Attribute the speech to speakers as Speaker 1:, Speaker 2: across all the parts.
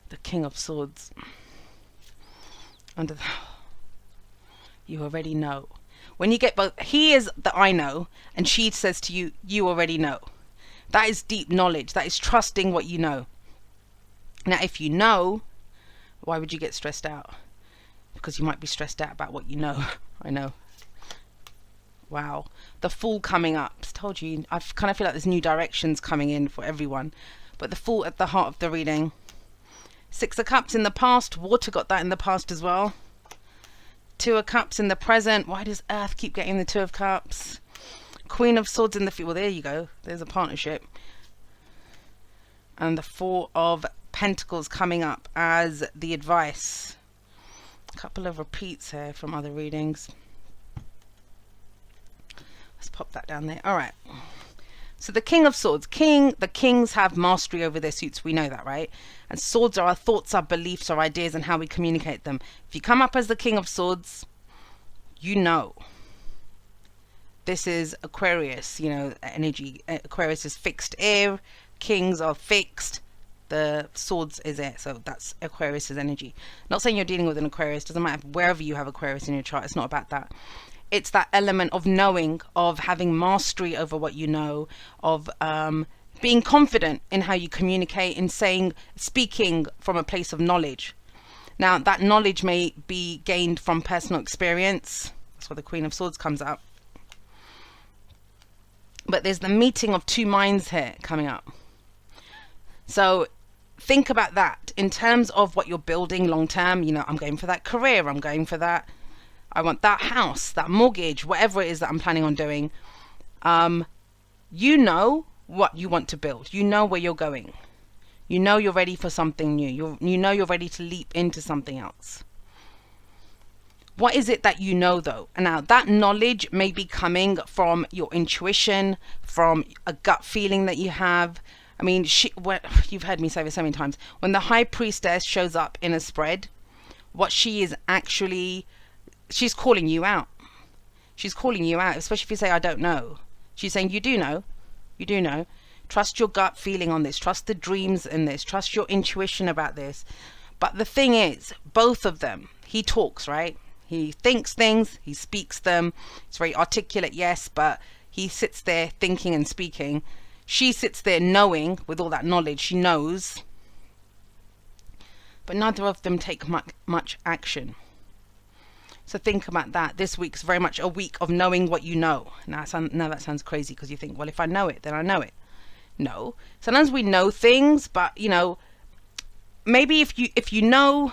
Speaker 1: The King of Swords. Under the, you already know. When you get both, he is the I know, and she says to you, you already know. That is deep knowledge. That is trusting what you know. Now, if you know, why would you get stressed out? Because you might be stressed out about what you know. I know. Wow. The Fool coming up. I told you, I kind of feel like there's new directions coming in for everyone. But the Fool at the heart of the reading. Six of Cups in the past. Water got that in the past as well. Two of Cups in the present. Why does Earth keep getting the Two of Cups? Queen of Swords in the future. Well, there you go. There's a partnership. And the Four of Pentacles coming up as the advice. A couple of repeats here from other readings. Let's pop that down there. All right. So the King of Swords. The kings have mastery over their suits. We know that, right? And swords are our thoughts, our beliefs, our ideas, and how we communicate them. If you come up as the King of Swords, you know. This is Aquarius, you know, energy. Aquarius is fixed air. Kings are fixed. The Swords is air. So that's Aquarius's energy. Not saying you're dealing with an Aquarius. Doesn't matter wherever you have Aquarius in your chart. It's not about that. It's that element of knowing, of having mastery over what you know, of being confident in how you communicate, in speaking from a place of knowledge. Now, that knowledge may be gained from personal experience. That's where the Queen of Swords comes up. But there's the meeting of two minds here coming up. So think about that in terms of what you're building long term. You know, I'm going for that career. I'm going for that. I want that house, that mortgage, whatever it is that I'm planning on doing. You know what you want to build. You know where you're going. You know you're ready for something new. You know you're ready to leap into something else. What is it that you know, though? And now that knowledge may be coming from your intuition, from a gut feeling that you have. I mean, you've heard me say this so many times. When the High Priestess shows up in a spread, what she is actually, she's calling you out. She's calling you out, especially if you say, I don't know. She's saying, you do know. You do know. Trust your gut feeling on this. Trust the dreams in this. Trust your intuition about this. But the thing is, both of them, he talks, right? He thinks things, he speaks them. It's very articulate, yes, but he sits there thinking and speaking. She sits there knowing, with all that knowledge, she knows. But neither of them take much action. So think about that. This week's very much a week of knowing what you know. Now that sounds crazy because you think, well, if I know it, then I know it. No. Sometimes we know things, but, you know, maybe if you know...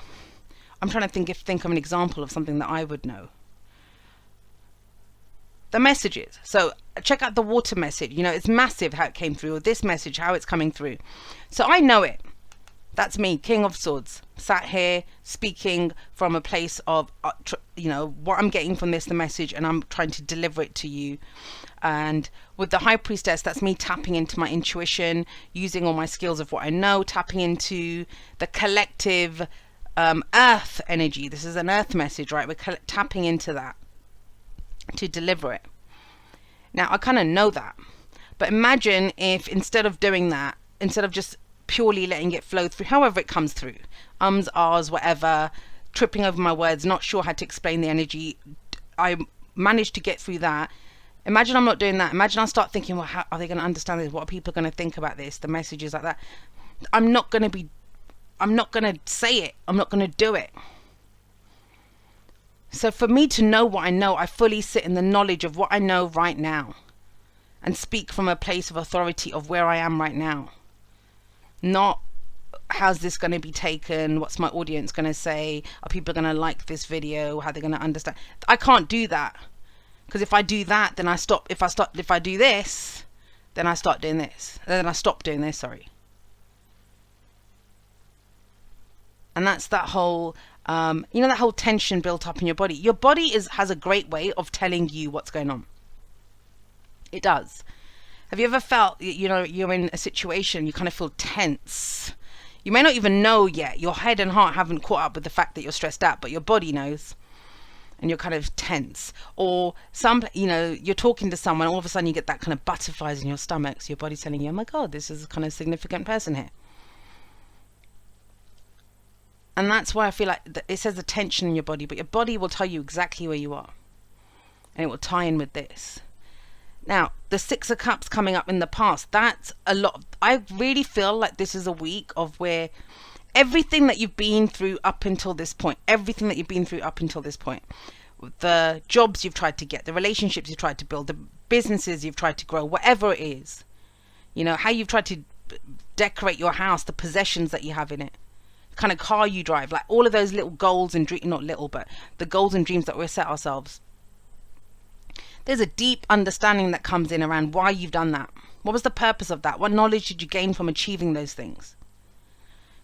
Speaker 1: I'm trying to think of an example of something that I would know. The messages. So check out the water message. You know, it's massive how it came through. Or this message, how it's coming through. So I know it. That's me, King of Swords, sat here speaking from a place of, you know, what I'm getting from this, the message, and I'm trying to deliver it to you. And with the High Priestess, that's me tapping into my intuition, using all my skills of what I know, tapping into the collective earth energy. This is an earth message, right? We're tapping into that to deliver it. Now, I kind of know that, but imagine if instead of doing that, instead of just purely letting it flow through, however it comes through, ums, ahs, whatever, tripping over my words, not sure how to explain the energy, I managed to get through that. Imagine I'm not doing that. Imagine I start thinking, well, how are they going to understand this? What are people going to think about this? The messages like that. I'm not going to say it. I'm not going to do it. So for me to know what I know, I fully sit in the knowledge of what I know right now and speak from a place of authority of where I am right now. Not how's this going to be taken? What's my audience going to say? Are people going to like this video? How are they going to understand? I can't do that. Because if I do that, then I stop. If I do this, then I start doing this. Then I stop doing this, sorry. And that's that whole, you know, that whole tension built up in your body. Your body has a great way of telling you what's going on. It does. Have you ever felt, you know, you're in a situation, you kind of feel tense. You may not even know yet. Your head and heart haven't caught up with the fact that you're stressed out, but your body knows. And you're kind of tense. Or you know, you're talking to someone, all of a sudden you get that kind of butterflies in your stomach. So your body's telling you, oh my God, this is a kind of significant person here. And that's why I feel like it says the tension in your body, but your body will tell you exactly where you are. And it will tie in with this. Now, the Six of Cups coming up in the past, that's a lot. I really feel like this is a week of where everything that you've been through up until this point, the jobs you've tried to get, the relationships you've tried to build, the businesses you've tried to grow, whatever it is, you know, how you've tried to decorate your house, the possessions that you have in it, the kind of car you drive, like all of those little goals and dreams, not little, but the goals and dreams that we set ourselves. There's a deep understanding that comes in around why you've done that. What was the purpose of that? What knowledge did you gain from achieving those things?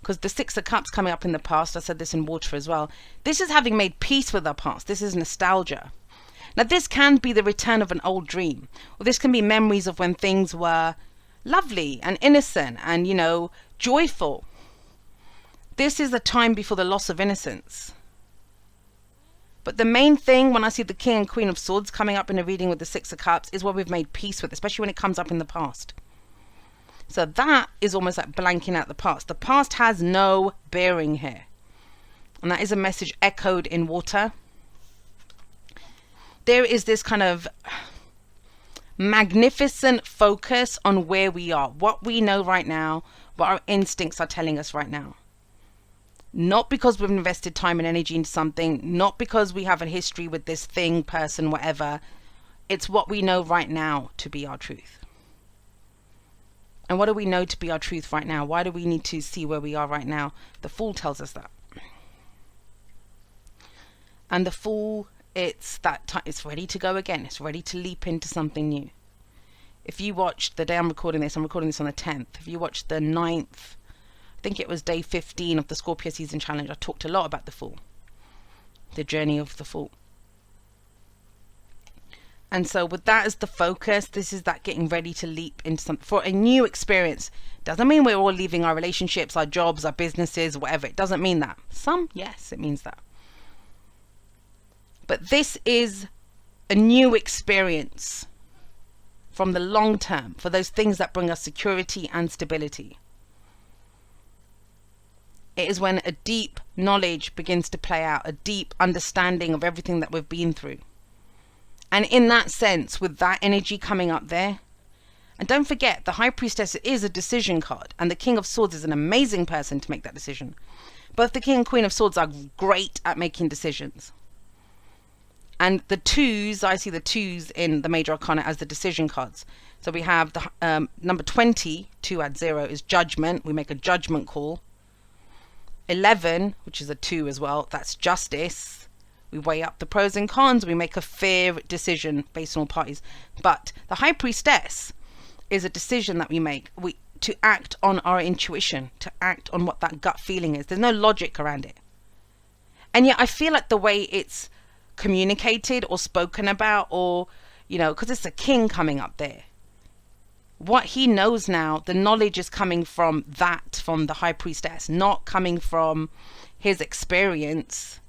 Speaker 1: Because the Six of Cups coming up in the past, I said this in water as well, this is having made peace with our past. This is nostalgia. Now this can be the return of an old dream, or this can be memories of when things were lovely and innocent and, you know, joyful. This is a time before the loss of innocence. But the main thing when I see the King and Queen of Swords coming up in a reading with the Six of Cups is what we've made peace with, especially when it comes up in the past. So that is almost like blanking out the past. The past has no bearing here. And that is a message echoed in water. There is this kind of magnificent focus on where we are, what we know right now, what our instincts are telling us right now. Not because we've invested time and energy into something, not because we have a history with this thing, person, whatever. It's what we know right now to be our truth. And what do we know to be our truth right now? Why do we need to see where we are right now? The Fool tells us that. And the Fool, it's that time, it's ready to go again. It's ready to leap into something new. If you watched the day I'm recording this on the 10th. If you watched the 9th, I think it was day 15 of the Scorpio season challenge, I talked a lot about the Fool, the journey of the Fool. And so with that as the focus, this is that getting ready to leap into something for a new experience. Doesn't mean we're all leaving our relationships, our jobs, our businesses, whatever. It doesn't mean that. Some, yes, it means that. But this is a new experience from the long term for those things that bring us security and stability. It is when a deep knowledge begins to play out, a deep understanding of everything that we've been through. And in that sense, with that energy coming up there, and don't forget, the High Priestess is a decision card, and the King of Swords is an amazing person to make that decision. Both the King and Queen of Swords are great at making decisions. And the twos, I see the twos in the Major Arcana as the decision cards. So we have the number 20, 2 add 0, is judgment. We make a judgment call. 11, which is a 2 as well, that's justice. We weigh up the pros and cons. We make a fair decision based on all parties. But the High Priestess is a decision that we make to act on our intuition, to act on what that gut feeling is. There's no logic around it. And yet I feel like the way it's communicated or spoken about, or, you know, because it's a king coming up there, what he knows now, the knowledge is coming from the High Priestess, not coming from his experience.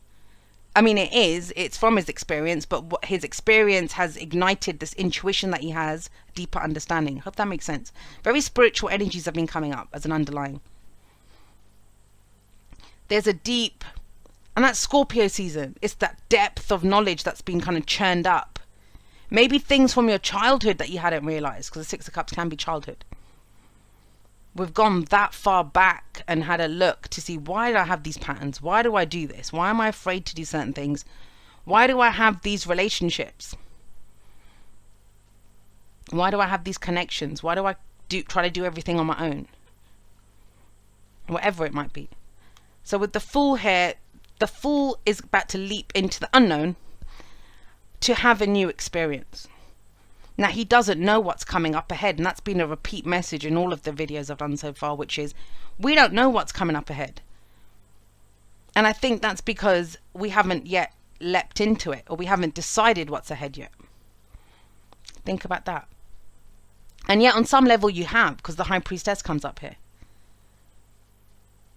Speaker 1: I mean, it's from his experience, but what his experience has ignited this intuition that he has, deeper understanding. Hope that makes sense. Very spiritual energies have been coming up as an underlying. There's a deep, and that's Scorpio season. It's that depth of knowledge that's been kind of churned up. Maybe things from your childhood that you hadn't realized, because the Six of Cups can be childhood. We've gone that far back and had a look to see, why do I have these patterns? Why do I do this? Why am I afraid to do certain things? Why do I have these relationships? Why do I have these connections? Why do I try to do everything on my own? Whatever it might be. So with the Fool here, the Fool is about to leap into the unknown to have a new experience. Now, he doesn't know what's coming up ahead, and that's been a repeat message in all of the videos I've done so far, which is we don't know what's coming up ahead. And I think that's because we haven't yet leapt into it, or we haven't decided what's ahead yet. Think about that. And yet on some level you have, because the High Priestess comes up here.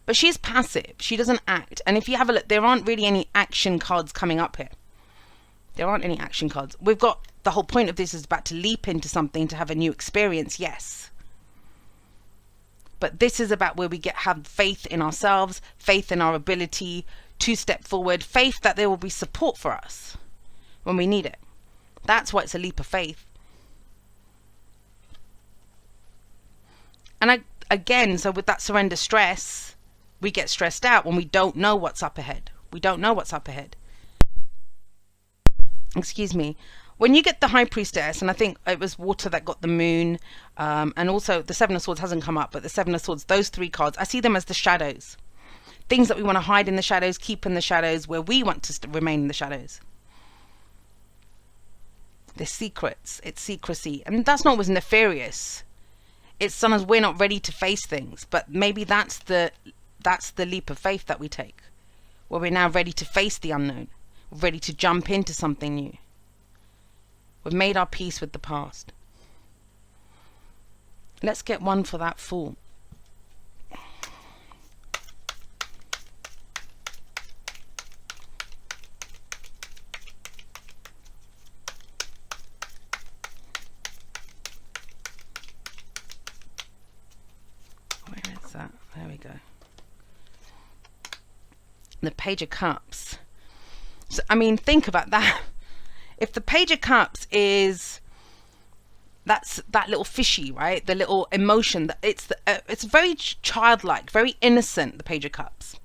Speaker 1: But she's passive. She doesn't act. And if you have a look, there aren't really any action cards coming up here. There aren't any action cards. We've got, the whole point of this is about to leap into something, to have a new experience, yes. But this is about where we have faith in ourselves, faith in our ability to step forward, faith that there will be support for us when we need it. That's why it's a leap of faith. And again, so with that surrender stress, we get stressed out when we don't know what's up ahead. We don't know what's up ahead. Excuse me. When you get the High Priestess, and I think it was Water that got the Moon, and also the Seven of Swords hasn't come up, but the Seven of Swords, those three cards, I see them as the shadows. Things that we want to hide in the shadows, keep in the shadows, where we want to remain in the shadows. They're secrets. It's secrecy. And that's not always nefarious. It's sometimes we're not ready to face things, but maybe that's the leap of faith that we take, where we're now ready to face the unknown, we're ready to jump into something new. We've made our peace with the past. Let's get one for that Fool. Where is that? There we go. The Page of Cups. So, I mean, think about that. If the Page of Cups is that's that little fishy, right? The little emotion that it's very childlike, very innocent. The Page of Cups.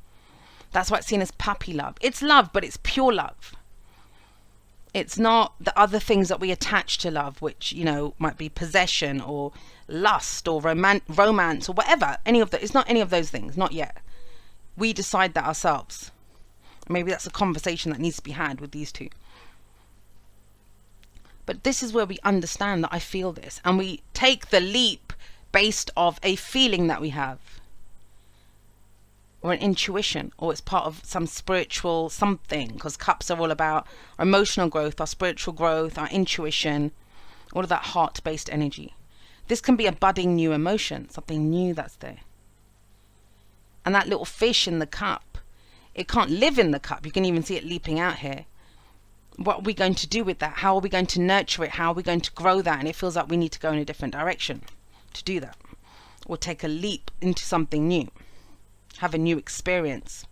Speaker 1: That's why it's seen as puppy love. It's love, but it's pure love. It's not the other things that we attach to love, which, you know, might be possession or lust or romance or whatever. Any of that. It's not any of those things. Not yet. We decide that ourselves. Maybe that's a conversation that needs to be had with these two. But this is where we understand that I feel this, and we take the leap based off a feeling that we have, or an intuition, or it's part of some spiritual something, because cups are all about our emotional growth, our spiritual growth, our intuition, all of that heart-based energy. This can be a budding new emotion, something new that's there. And that little fish in the cup, it can't live in the cup. You can even see it leaping out here. What are we going to do with that? How are we going to nurture it? How are we going to grow that? And it feels like we need to go in a different direction to do that, or take a leap into something new, have a new experience.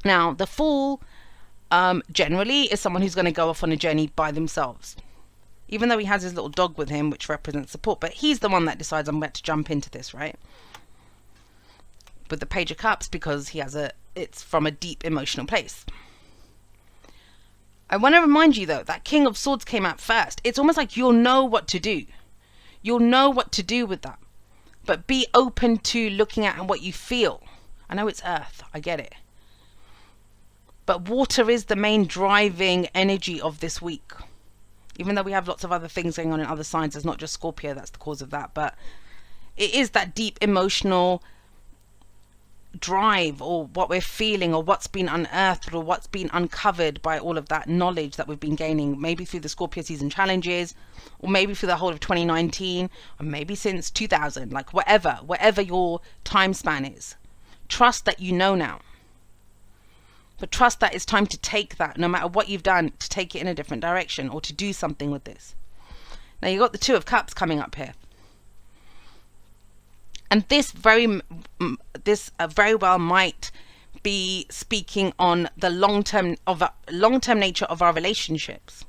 Speaker 1: Now, the Fool generally is someone who's going to go off on a journey by themselves, even though he has his little dog with him, which represents support. But he's the one that decides, I'm about to jump into this, right? With the Page of Cups, because he has it's from a deep emotional place. I want to remind you, though, that King of Swords came out first. It's almost like you'll know what to do. You'll know what to do with that. But be open to looking at what you feel. I know it's earth. I get it. But water is the main driving energy of this week. Even though we have lots of other things going on in other signs. It's not just Scorpio that's the cause of that. But it is that deep emotional drive, or what we're feeling, or what's been unearthed, or what's been uncovered by all of that knowledge that we've been gaining, maybe through the Scorpio season challenges, or maybe through the whole of 2019, or maybe since 2000, like whatever your time span is. Trust that you know now, but trust that it's time to take that, no matter what you've done, to take it in a different direction, or to do something with this. Now you've got the Two of Cups coming up here. And this very well might be speaking on the long-term nature of our relationships.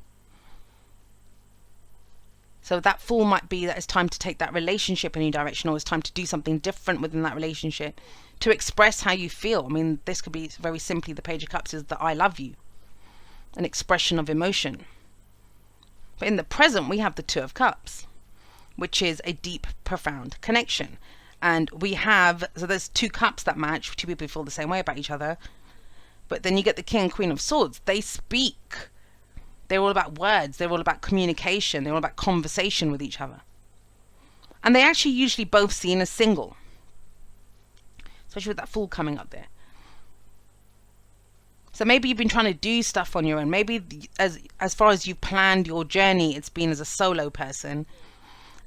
Speaker 1: So that Fool might be that it's time to take that relationship in a new direction, or it's time to do something different within that relationship, to express how you feel. I mean, this could be very simply, the Page of Cups is the I love you, an expression of emotion. But in the present, we have the Two of Cups, which is a deep, profound connection. And we have, so there's two cups that match, two people who feel the same way about each other. But then you get the King and Queen of Swords. They speak. They're all about words. They're all about communication. They're all about conversation with each other. And they actually usually both seen as single. Especially with that Fool coming up there. So maybe you've been trying to do stuff on your own. Maybe as far as you've planned your journey, it's been as a solo person.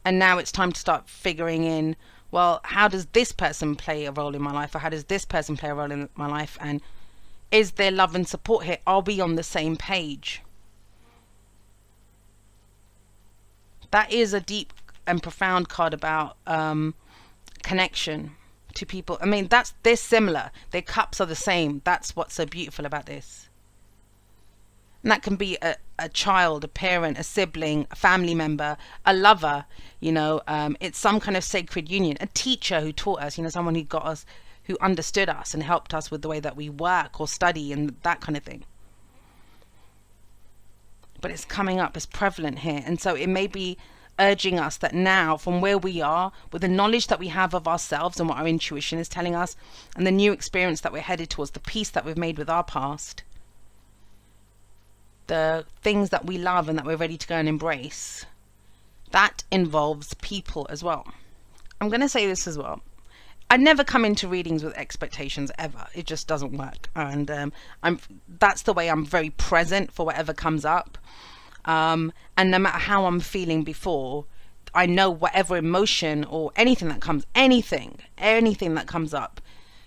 Speaker 1: And now it's time to start figuring in, well, how does this person play a role in my life? Or how does this person play a role in my life? And is there love and support here? Are we on the same page? That is a deep and profound card about connection to people. I mean, they're similar. Their cups are the same. That's what's so beautiful about this. And that can be a child, a parent, a sibling, a family member, a lover, it's some kind of sacred union, a teacher who taught us, someone who got us, who understood us and helped us with the way that we work or study and that kind of thing. But it's coming up, it's prevalent here. And so it may be urging us that now, from where we are, with the knowledge that we have of ourselves and what our intuition is telling us, and the new experience that we're headed towards, the peace that we've made with our past, the things that we love and that we're ready to go and embrace, that involves people as well. I'm going to say this as well. I never come into readings with expectations ever. It just doesn't work. And that's the way I'm very present for whatever comes up. And no matter how I'm feeling before, I know whatever emotion or anything that comes, anything that comes up,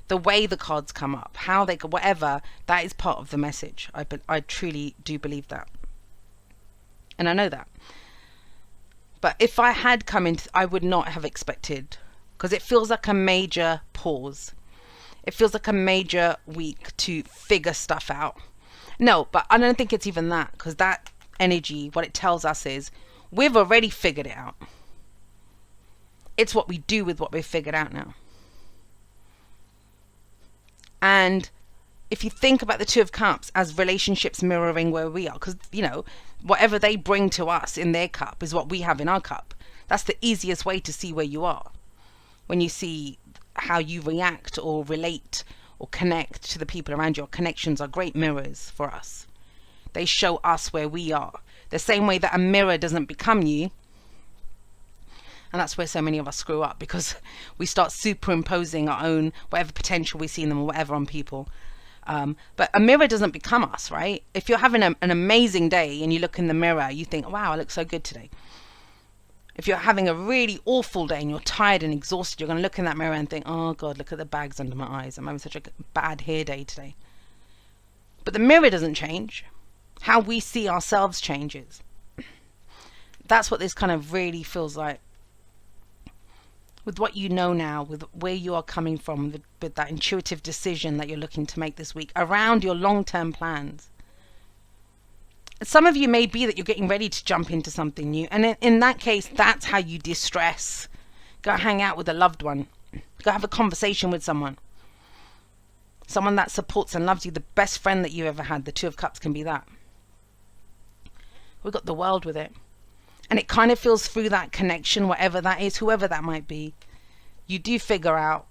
Speaker 1: the way the cards come up, how they go, whatever, that is part of the message. I truly do believe that. And I know that. But if I had come into, I would not have expected, because it feels like a major pause. It feels like a major week to figure stuff out. No, but I don't think it's even that, because that energy, what it tells us is we've already figured it out. It's what we do with what we've figured out now. And if you think about the Two of Cups as relationships mirroring where we are, because, whatever they bring to us in their cup is what we have in our cup. That's the easiest way to see where you are. When you see how you react or relate or connect to the people around you, connections are great mirrors for us. They show us where we are. The same way that a mirror doesn't become you. And that's where so many of us screw up, because we start superimposing our own, whatever potential we see in them or whatever, on people. But a mirror doesn't become us, right? If you're having an amazing day and you look in the mirror, you think, wow, I look so good today. If you're having a really awful day and you're tired and exhausted, you're going to look in that mirror and think, oh God, look at the bags under my eyes. I'm having such a bad hair day today. But the mirror doesn't change. How we see ourselves changes. That's what this kind of really feels like. With what you know now, with where you are coming from, with that intuitive decision that you're looking to make this week around your long-term plans. Some of you may be that you're getting ready to jump into something new. And in that case, that's how you de-stress. Go hang out with a loved one. Go have a conversation with someone. Someone that supports and loves you. The best friend that you ever had. The Two of Cups can be that. We've got the world with it. And it kind of feels through that connection, whatever that is, whoever that might be, you do figure out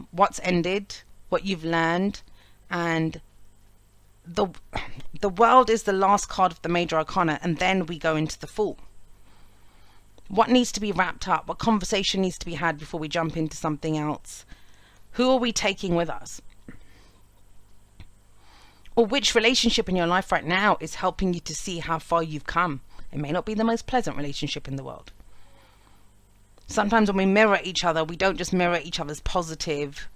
Speaker 1: what's ended, what you've learned, and the world is the last card of the major arcana, and then we go into the Fool. What needs to be wrapped up? What conversation needs to be had before we jump into something else? Who are we taking with us? Or which relationship in your life right now is helping you to see how far you've come? It may not be the most pleasant relationship in the world. Sometimes when we mirror each other, we don't just mirror each other's positive,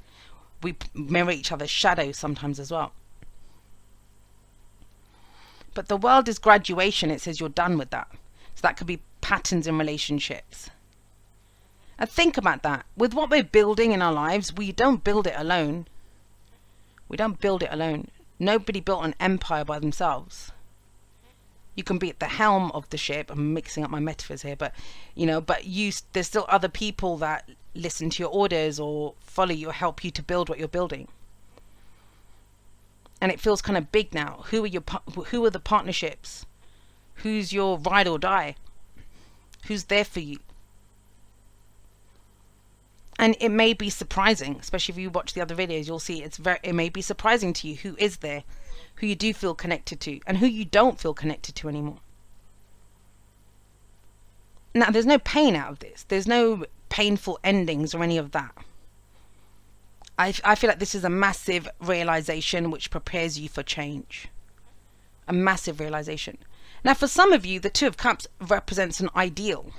Speaker 1: we mirror each other's shadows sometimes as well. But the world is graduation. It says you're done with that. So that could be patterns in relationships. And think about that. With what we're building in our lives, we don't build it alone. We don't build it alone. Nobody built an empire by themselves. You can be at the helm of the ship. I'm mixing up my metaphors here, but there's still other people that listen to your orders or follow you or help you to build what you're building. And it feels kind of big now. Who are the partnerships? Who's your ride or die? Who's there for you? And it may be surprising, especially if you watch the other videos, you'll see it may be surprising to you who is there, who you do feel connected to, and who you don't feel connected to anymore. Now, there's no pain out of this. There's no painful endings or any of that. I feel like this is a massive realization which prepares you for change. A massive realization. Now, for some of you, the Two of Cups represents an ideal.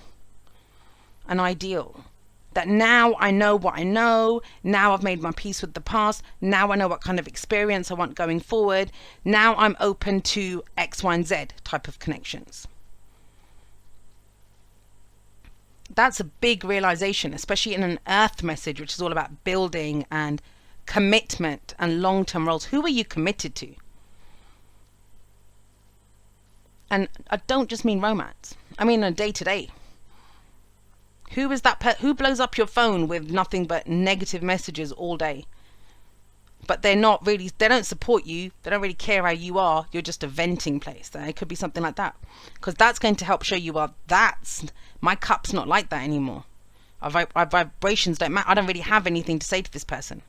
Speaker 1: An ideal. That now I know what I know. Now I've made my peace with the past. Now I know what kind of experience I want going forward. Now I'm open to X, Y, and Z type of connections. That's a big realization, especially in an earth message, which is all about building and commitment and long-term roles. Who are you committed to? And I don't just mean romance. I mean a day-to-day. Who is that who blows up your phone with nothing but negative messages all day? But they're not really, they don't support you. They don't really care how you are. You're just a venting place. It could be something like that. Because that's going to help show you, well, my cup's not like that anymore. Our vibrations don't matter. I don't really have anything to say to this person.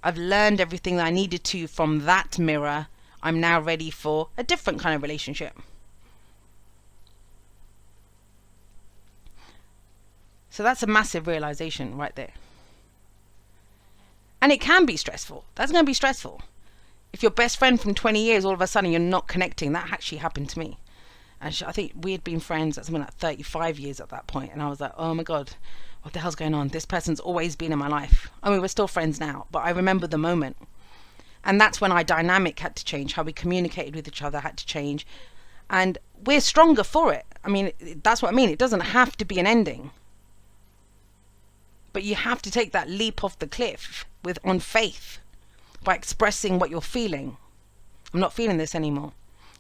Speaker 1: I've learned everything that I needed to from that mirror. I'm now ready for a different kind of relationship. So that's a massive realization right there. And it can be stressful. That's going to be stressful. If your best friend from 20 years, all of a sudden you're not connecting. That actually happened to me. And I think we had been friends at something like 35 years at that point. And I was like, oh my God, what the hell's going on? This person's always been in my life. I mean, we're still friends now, but I remember the moment. And that's when our dynamic had to change. How we communicated with each other had to change. And we're stronger for it. I mean, that's what I mean. It doesn't have to be an ending. But you have to take that leap off the cliff on faith by expressing what you're feeling. I'm not feeling this anymore.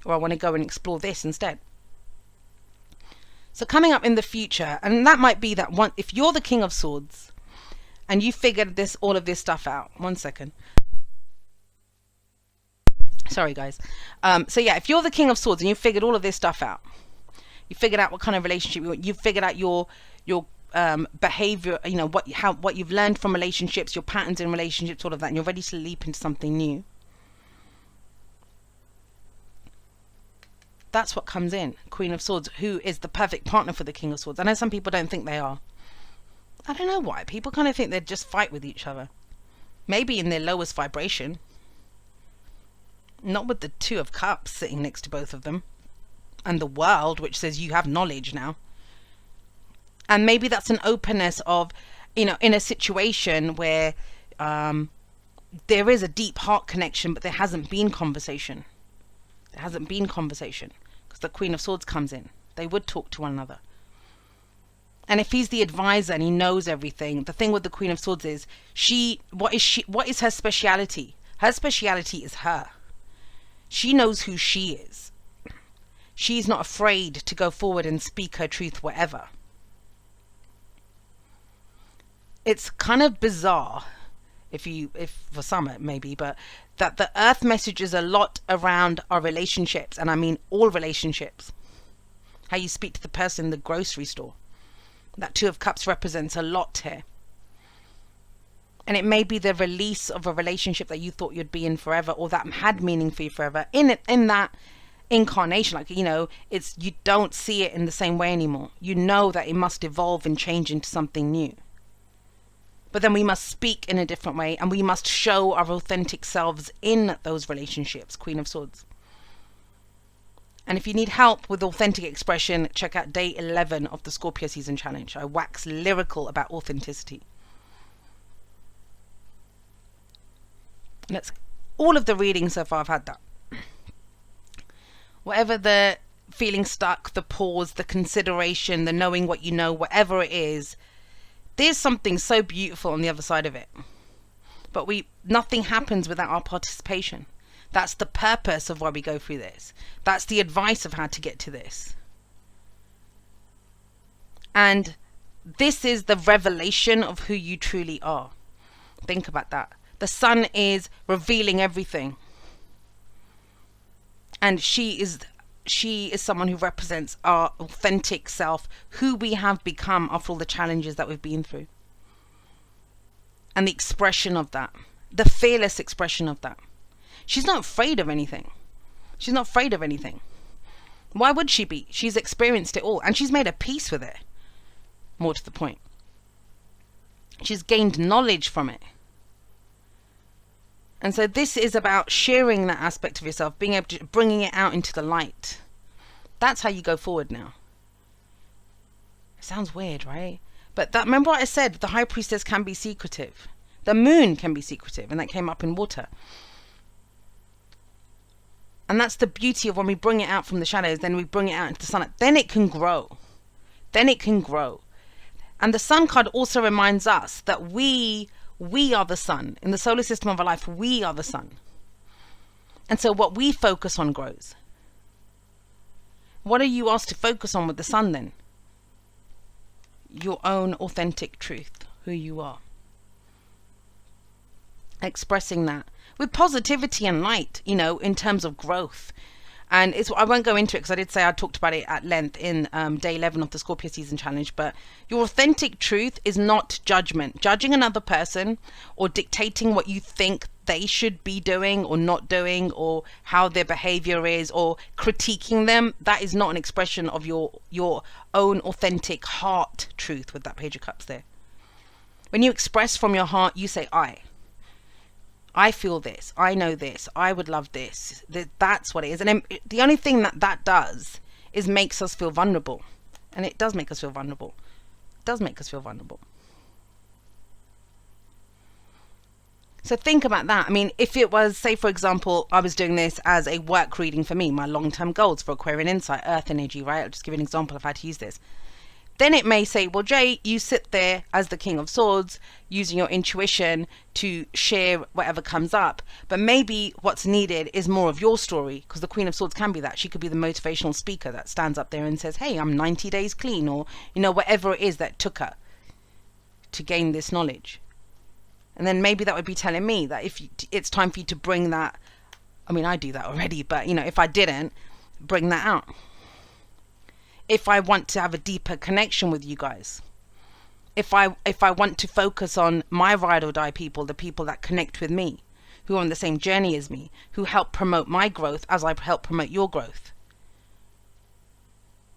Speaker 1: Or I want to go and explore this instead. So coming up in the future, and that might be that one, if you're the King of Swords and you figured all of this stuff out. One second. Sorry guys. So yeah, if you're the King of Swords and you figured all of this stuff out, you figured out what kind of relationship you want, you figured out your behavior, you know, what you've learned from relationships, your patterns in relationships, all of that, and you're ready to leap into something new. That's what comes in. Queen of Swords, who is the perfect partner for the King of Swords. I know some people don't think they are. I don't know why. People kind of think they just fight with each other. Maybe in their lowest vibration. Not with the Two of Cups sitting next to both of them. And the World, which says you have knowledge now. And maybe that's an openness of, you know, in a situation where there is a deep heart connection, but there hasn't been conversation. There hasn't been conversation because the Queen of Swords comes in. They would talk to one another. And if he's the advisor and he knows everything, the thing with the Queen of Swords is what is her speciality? Her speciality is her. She knows who she is. She's not afraid to go forward and speak her truth wherever. It's kind of bizarre, if for some it may be, but that the earth message is a lot around our relationships, and I mean all relationships. How you speak to the person in the grocery store. That Two of Cups represents a lot here. And it may be the release of a relationship that you thought you'd be in forever, or that had meaning for you forever. In that incarnation, like, you know, you don't see it in the same way anymore. You know that it must evolve and change into something new. But then we must speak in a different way, and we must show our authentic selves in those relationships, Queen of Swords. And if you need help with authentic expression, check out day 11 of the Scorpio Season Challenge. I wax lyrical about authenticity. All of the readings so far, I've had that. Whatever the feeling stuck, the pause, the consideration, the knowing what you know, whatever it is, there's something so beautiful on the other side of it. But nothing happens without our participation. That's the purpose of why we go through this. That's the advice of how to get to this. And this is the revelation of who you truly are. Think about that. The sun is revealing everything. And she is someone who represents our authentic self, who we have become after all the challenges that we've been through. And the expression of that, the fearless expression of that. She's not afraid of anything. She's not afraid of anything. Why would she be? She's experienced it all, and she's made a peace with it. More to the point. She's gained knowledge from it. And so this is about sharing that aspect of yourself, being able to bringing it out into the light. That's how you go forward now. It sounds weird, right? But remember what I said, the High Priestess can be secretive. The moon can be secretive, and that came up in water. And that's the beauty of when we bring it out from the shadows, then we bring it out into the sun. Then it can grow. then it can grow. And the sun card also reminds us that we are the sun. In the solar system of our life, we are the sun. And so what we focus on grows. What are you asked to focus on with the sun then? Your own authentic truth, who you are. Expressing that with positivity and light, you know, in terms of growth. And I won't go into it because I did say I talked about it at length in day 11 of the Scorpio season challenge. But your authentic truth is not judgment. Judging another person or dictating what you think they should be doing or not doing, or how their behavior is, or critiquing them, that is not an expression of your own authentic heart truth with that Page of Cups there. When you express from your heart, you say, I feel this, I know this, I would love this. That's what it is. And then the only thing that does is makes us feel vulnerable. And it does make us feel vulnerable. It does make us feel vulnerable. So think about that. I mean, if it was, say, for example, I was doing this as a work reading for me, my long-term goals for Aquarian Insight, Earth energy, right? I'll just give you an example of how to use this. Then it may say, well, Jay, you sit there as the King of Swords, using your intuition to share whatever comes up. But maybe what's needed is more of your story, because the Queen of Swords can be that. She could be the motivational speaker that stands up there and says, hey, I'm 90 days clean, or, you know, whatever it is that took her to gain this knowledge. And then maybe that would be telling me that if it's time for you to bring that, I mean, I do that already, but, you know, if I didn't, bring that out. If I want to have a deeper connection with you guys, if I want to focus on my ride or die people, the people that connect with me, who are on the same journey as me, who help promote my growth as I help promote your growth,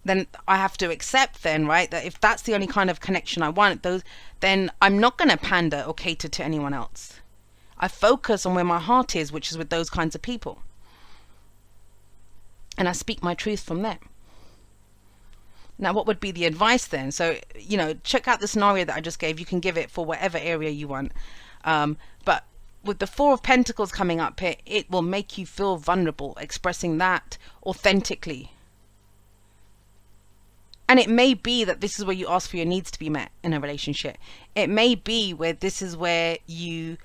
Speaker 1: then I have to accept then, right, that if that's the only kind of connection I want, then I'm not going to pander or cater to anyone else. I focus on where my heart is, which is with those kinds of people. And I speak my truth from them. Now, what would be the advice then? So, you know, check out the scenario that I just gave. You can give it for whatever area you want. But with the Four of Pentacles coming up here, it will make you feel vulnerable, expressing that authentically. And it may be that this is where you ask for your needs to be met in a relationship. It may be where this is where you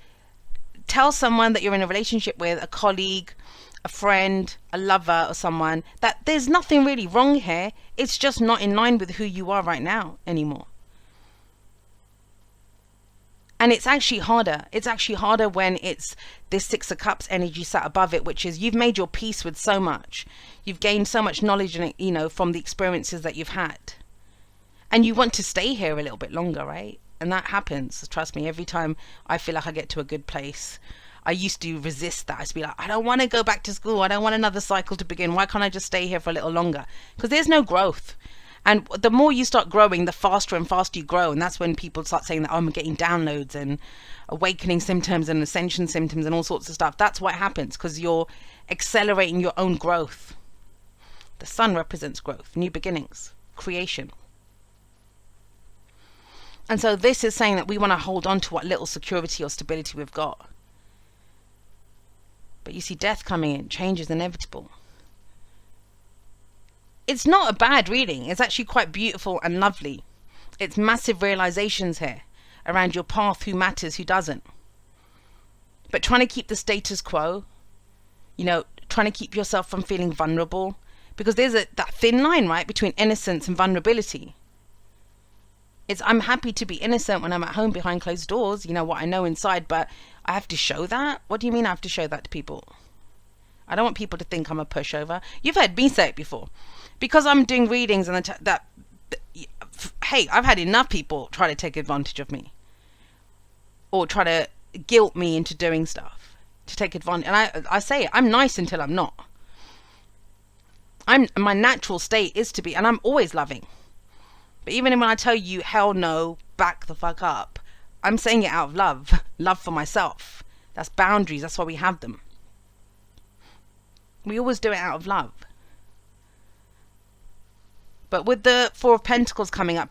Speaker 1: tell someone that you're in a relationship with, a colleague, a friend, a lover, or someone, that there's nothing really wrong here. It's just not in line with who you are right now anymore. And it's actually harder. It's actually harder when it's this Six of Cups energy sat above it, which is you've made your peace with so much. You've gained so much knowledge, you know, from the experiences that you've had. And you want to stay here a little bit longer, right? And that happens. Trust me, every time I feel like I get to a good place, I used to resist that. I used to be like, I don't want to go back to school. I don't want another cycle to begin. Why can't I just stay here for a little longer? Because there's no growth. And the more you start growing, the faster and faster you grow. And that's when people start saying that, oh, I'm getting downloads and awakening symptoms and ascension symptoms and all sorts of stuff. That's what happens because you're accelerating your own growth. The sun represents growth, new beginnings, creation. And so this is saying that we want to hold on to what little security or stability we've got. But you see death coming in, change is inevitable. It's not a bad reading. It's actually quite beautiful and lovely. It's massive realizations here around your path, who matters, who doesn't. But trying to keep the status quo, you know, trying to keep yourself from feeling vulnerable, because there's that thin line, right, between innocence and vulnerability. I'm happy to be innocent when I'm at home behind closed doors, you know, what I know inside, but I have to show that? What do you mean I have to show that to people? I don't want people to think I'm a pushover. You've heard me say it before. Because I'm doing readings and hey, I've had enough people try to take advantage of me. Or try to guilt me into doing stuff. To take advantage. And I say it, I'm nice until I'm not. My natural state is to be, and I'm always loving. But even when I tell you, hell no, back the fuck up, I'm saying it out of love. Love for myself. That's boundaries. That's why we have them. We always do it out of love. But with the Four of Pentacles coming up here,